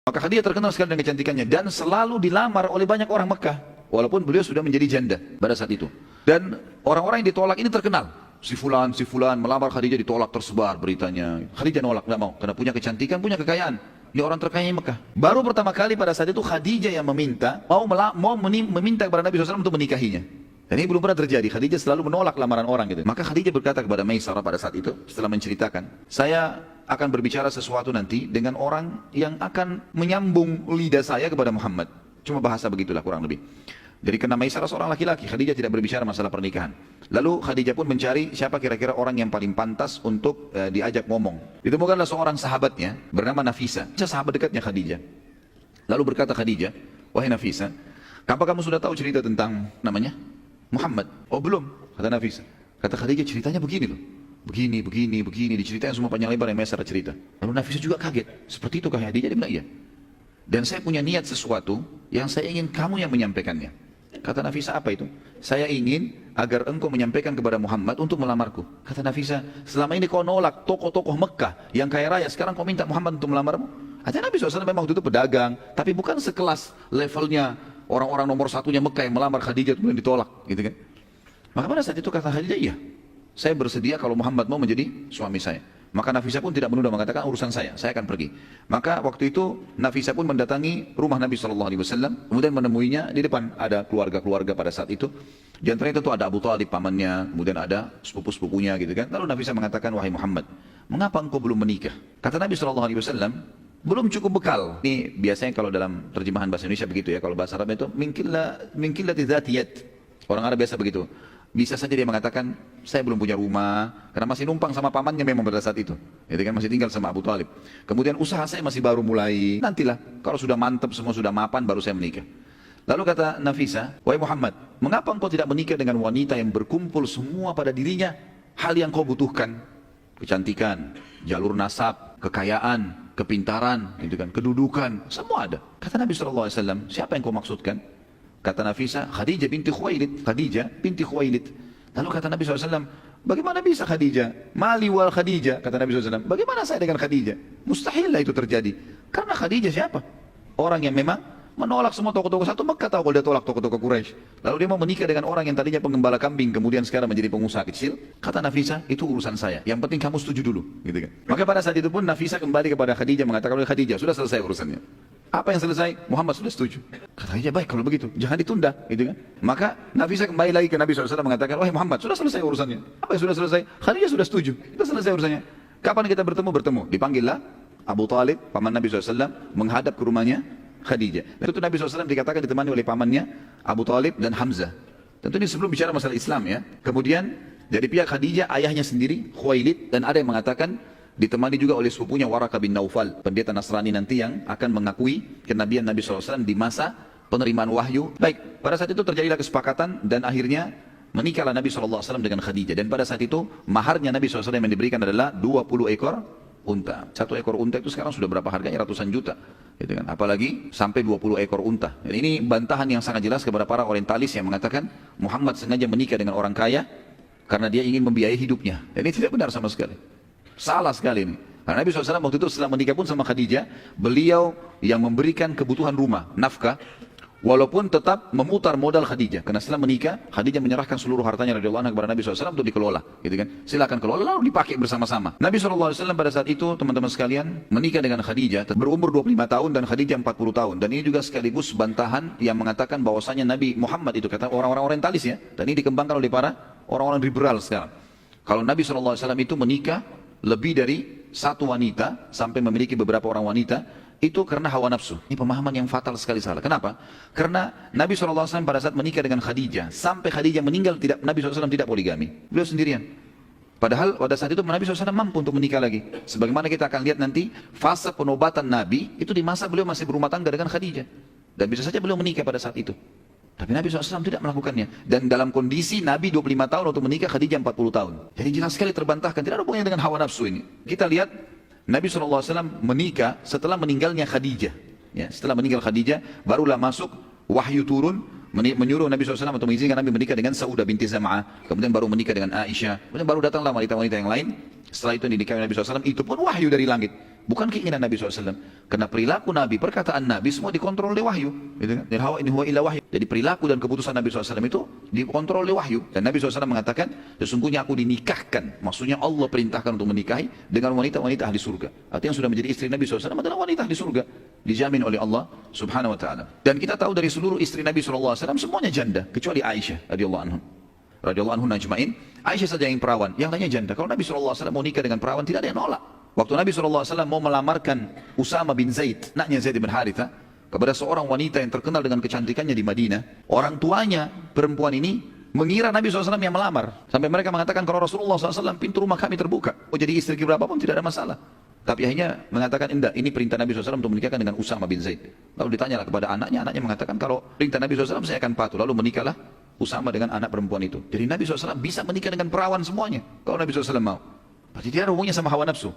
Maka Khadijah terkenal sekali dengan kecantikannya dan selalu dilamar oleh banyak orang Mekah. Walaupun beliau sudah menjadi janda pada saat itu. Dan orang-orang yang ditolak ini terkenal. Si fulan melamar Khadijah, ditolak, tersebar beritanya. Khadijah nolak, nggak mau. Karena punya kecantikan, punya kekayaan. Ini orang terkaya di Mekah. Baru pertama kali pada saat itu Khadijah yang meminta, meminta kepada Nabi SAW untuk menikahinya. Dan ini belum pernah terjadi. Khadijah selalu menolak lamaran orang gitu. Maka Khadijah berkata kepada Maisarah pada saat itu, setelah menceritakan, saya akan berbicara sesuatu nanti dengan orang yang akan menyambung lidah saya kepada Muhammad. Cuma bahasa begitulah kurang lebih. Jadi karena Maisarah seorang laki-laki, Khadijah tidak berbicara masalah pernikahan. Lalu Khadijah pun mencari siapa kira-kira orang yang paling pantas untuk diajak ngomong. Ditemukanlah seorang sahabatnya bernama Nafisa, sahabat dekatnya Khadijah. Lalu berkata Khadijah, wahai Nafisa, apa kamu sudah tahu cerita tentang namanya Muhammad? Oh belum, kata Nafisa. Kata Khadijah, ceritanya begini loh. Begini, diceritain semua panjang lebar yang Maisarah cerita. Lalu Nafisa juga kaget, seperti itu kah Khadijah? Dia bilang iya. Dan saya punya niat sesuatu yang saya ingin kamu yang menyampaikannya. Kata Nafisa, apa itu? Saya ingin agar engkau menyampaikan kepada Muhammad untuk melamarku. Kata Nafisa, selama ini kau nolak tokoh-tokoh Mekah yang kaya raya, sekarang kau minta Muhammad untuk melamarmu? Artinya Nabi SAW memang waktu itu pedagang, tapi bukan sekelas levelnya orang-orang nomor satunya Mekah yang melamar Khadijah kemudian ditolak, gitu kan? Maka pada saat itu kata Khadijah, iya, saya bersedia kalau Muhammad mau menjadi suami saya. Maka Nafisa pun tidak menunda, mengatakan urusan saya akan pergi. Maka waktu itu Nafisa pun mendatangi rumah Nabi SAW, kemudian menemuinya di depan ada keluarga-keluarga pada saat itu. Di antaranya tentu ada Abu Talib pamannya, kemudian ada sepupu-sepupunya gitu kan. Lalu Nafisa mengatakan, wahai Muhammad, mengapa engkau belum menikah? Kata Nabi SAW, belum cukup bekal. Ini biasanya kalau dalam terjemahan bahasa Indonesia begitu ya, kalau bahasa Arab itu min qillati yad. Orang Arab biasa begitu. Bisa saja dia mengatakan, saya belum punya rumah, karena masih numpang sama pamannya memang pada saat itu. Jadi kan masih tinggal sama Abu Talib. Kemudian usaha saya masih baru mulai, nantilah, kalau sudah mantap, semua sudah mapan, baru saya menikah. Lalu kata Nafisa, wahai Muhammad, mengapa engkau tidak menikah dengan wanita yang berkumpul semua pada dirinya hal yang kau butuhkan? Kecantikan, jalur nasab, kekayaan, kepintaran, gitu kan, kedudukan, semua ada. Kata Nabi SAW, siapa yang kau maksudkan? Kata Nafisa, Khadijah binti Khuwailid. Lalu kata Nabi SAW, bagaimana bisa Khadijah? Mali wal Khadijah, kata Nabi SAW. Bagaimana saya dengan Khadijah? Mustahillah itu terjadi. Karena Khadijah siapa? Orang yang memang menolak semua tokoh-tokoh satu Mekah, tahu kalau dia tolak tokoh-tokoh Quraisy. Lalu dia mau menikah dengan orang yang tadinya penggembala kambing, kemudian sekarang menjadi pengusaha kecil. Kata Nafisa, itu urusan saya. Yang penting kamu setuju dulu. Gitu kan. Maka pada saat itu pun Nafisa kembali kepada Khadijah mengatakan, Khadijah, sudah selesai urusannya. Apa yang selesai? Muhammad sudah setuju. Kata Khadijah, baik kalau begitu, jangan ditunda, gitu kan? Maka Nafisa kembali lagi ke Nabi SAW mengatakan, wahai Muhammad, sudah selesai urusannya. Apa yang sudah selesai? Khadijah sudah setuju, sudah selesai urusannya. Kapan kita bertemu? Dipanggillah Abu Talib, paman Nabi SAW, menghadap ke rumahnya Khadijah. Dan itu Nabi SAW dikatakan ditemani oleh pamannya Abu Talib dan Hamzah. Tentu ini sebelum bicara masalah Islam ya. Kemudian dari pihak Khadijah, ayahnya sendiri, Khuwailid, dan ada yang mengatakan ditemani juga oleh sepupunya Waraqah bin Naufal, pendeta Nasrani nanti yang akan mengakui kenabian Nabi SAW di masa penerimaan wahyu. Baik, pada saat itu terjadilah kesepakatan dan akhirnya menikahlah Nabi SAW dengan Khadijah. Dan pada saat itu maharnya Nabi SAW yang diberikan adalah 20 ekor unta. Satu ekor unta itu sekarang sudah berapa harganya? Ratusan juta. Gitu kan? Apalagi sampai 20 ekor unta. Dan ini bantahan yang sangat jelas kepada para orientalis yang mengatakan Muhammad sengaja menikah dengan orang kaya karena dia ingin membiayai hidupnya. Dan ini tidak benar sama sekali. Salah sekali ini. Karena Nabi SAW waktu itu setelah menikah pun sama Khadijah, beliau yang memberikan kebutuhan rumah, nafkah, walaupun tetap memutar modal Khadijah. Karena setelah menikah, Khadijah menyerahkan seluruh hartanya radhiyallahu anha kepada Nabi SAW untuk dikelola. Gitu kan? Silakan kelola, lalu dipakai bersama-sama. Nabi SAW pada saat itu, teman-teman sekalian, menikah dengan Khadijah, berumur 25 tahun dan Khadijah 40 tahun. Dan ini juga sekaligus bantahan yang mengatakan bahwasanya Nabi Muhammad itu, kata orang-orang orientalis ya, dan ini dikembangkan oleh para orang-orang liberal sekarang. Kalau Nabi SAW itu menikah lebih dari satu wanita sampai memiliki beberapa orang wanita, itu karena hawa nafsu. Ini pemahaman yang fatal sekali salah. Kenapa? Karena Nabi SAW pada saat menikah dengan Khadijah, sampai Khadijah meninggal, Nabi SAW tidak poligami. Beliau sendirian. Padahal pada saat itu Nabi SAW mampu untuk menikah lagi. Sebagaimana kita akan lihat nanti, fase penobatan Nabi, itu di masa beliau masih berumah tangga dengan Khadijah. Dan bisa saja beliau menikah pada saat itu. Tapi Nabi SAW tidak melakukannya. Dan dalam kondisi Nabi 25 tahun untuk menikah, Khadijah 40 tahun. Jadi jelas sekali terbantahkan. Tidak ada hubungannya dengan hawa nafsu ini. Kita lihat Nabi SAW menikah setelah meninggalnya Khadijah. Ya, setelah meninggal Khadijah, barulah masuk wahyu turun menyuruh Nabi SAW untuk mengizinkan Nabi menikah dengan Saudah binti Zam'ah. Kemudian baru menikah dengan Aisyah. Kemudian baru datanglah wanita-wanita yang lain. Setelah itu dinikahi Nabi SAW, itu pun wahyu dari langit. Bukan keinginan Nabi SAW. Karena perilaku Nabi, perkataan Nabi semua dikontrol oleh wahyu. Gitu kan? Dan hawa ini huwa illa wahyu. Jadi perilaku dan keputusan Nabi SAW itu dikontrol oleh wahyu. Dan Nabi SAW mengatakan, sesungguhnya aku dinikahkan. Maksudnya Allah perintahkan untuk menikahi dengan wanita-wanita ahli surga. Artinya yang sudah menjadi istri Nabi SAW adalah wanita ahli surga. Dijamin oleh Allah Subhanahu wa ta'ala. Dan kita tahu dari seluruh istri Nabi SAW semuanya janda. Kecuali Aisyah radhiyallahu anhu najma'in. Aisyah saja yang perawan, yang lainnya janda. Kalau Nabi SAW mau nikah dengan perawan, tidak ada yang nolak. Waktu Nabi SAW mau melamarkan Usama bin Zaid, anaknya Zaid bin Haritha, kepada seorang wanita yang terkenal dengan kecantikannya di Madinah, orang tuanya perempuan ini mengira Nabi SAW yang melamar. Sampai mereka mengatakan, kalau Rasulullah SAW pintu rumah kami terbuka, mau jadi istri berapapun tidak ada masalah. Tapi akhirnya mengatakan, enggak, ini perintah Nabi SAW untuk menikahkan dengan Usama bin Zaid. Lalu ditanyalah kepada anaknya mengatakan, kalau perintah Nabi SAW saya akan patuh. Lalu menikahlah Usama dengan anak perempuan itu. Jadi Nabi SAW bisa menikah dengan perawan semuanya, kalau Nabi SAW mau. Berarti dia ada hubungannya sama hawa nafsu.